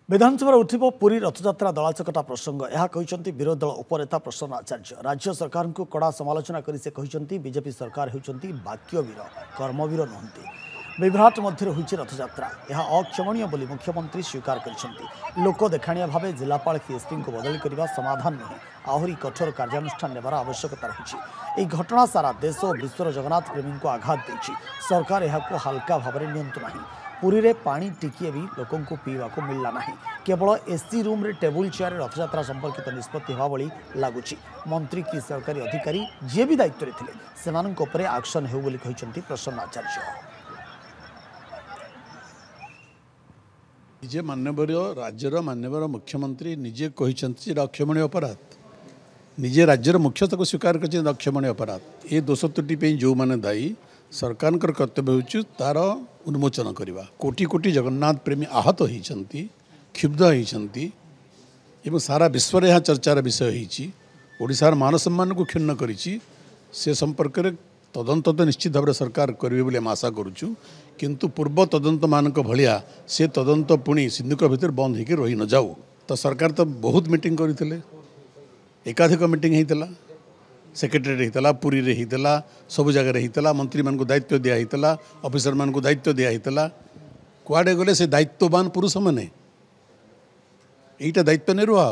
विधानसभा उठिब पुरी रथयात्रा दलाचकटा प्रसंग यह कहते विरोधी दल उपनेता प्रसन्न आचार्य राज्य सरकार को कड़ा समालोचना कर से कहते बीजेपी सरकार होती वाक्यवीर कर्मवीर नुहति विभ्राट मध्य होती रथयात्रा यह अक्षमणीय बोली मुख्यमंत्री स्वीकार कर लोक देखाणिया भाव जिलापाल कि एसपी को बदली करने समाधान नुहे आहरी कठोर कार्यानुष्ठान नेबार आवश्यकता रही। यह घटना सारा देश और विश्वर जगन्नाथ प्रेमी को आघात देछि। सरकार यह हल्का भाव में नियंतु नहीं। पुरी रे पानी टिकिए भी लोकों को पीवा को मिलला नहीं। केवल एसी रूम रे टेबुल चेयर रथयात्रा संपर्कित निष्पत्ति होगा भली लगुच। मंत्री कि सरकारी अधिकारी जी भी दायित्व रे थिले सेमानक उपरे एक्शन हेउ बोली कहिसंती प्रसन्न आचार्य। निजे माननीय राज्यर माननीय मुख्यमंत्री निजे कहिसंती अक्षमणीय अपराध निजे राज्यर मुख्य तक स्वीकार कर अक्षमणीय अपराध ये दोष त्रुटि जो मैंने दायी सरकार कर्तव्य हो तार उन्मोचन करवा। कोटि कोटि जगन्नाथ प्रेमी आहत होती क्षुब्ध होती सारा विश्व यहाँ चर्चार विषय होशार मान सम्मान को क्षुण्ण कर संपर्क में तदंत तो निश्चित भाव सरकार करेंगे बोली आम आशा करुचु किंतु पूर्व तदंत मान भाया से तदंत पुणी सिंधुक भितर बंद होकर रही न जाऊ। तो सरकार तो बहुत मीटिंग करते एकाधिक मीटिंग होता सेक्रेटेरिएट होता पुरी रे होता सब जगह होता मंत्री मान दायित्व दिया ऑफिसर मान दायित्व दिया कुआडे गले से दायित्ववान पुरुष मैंने यहीटा दायित्व निर्वाह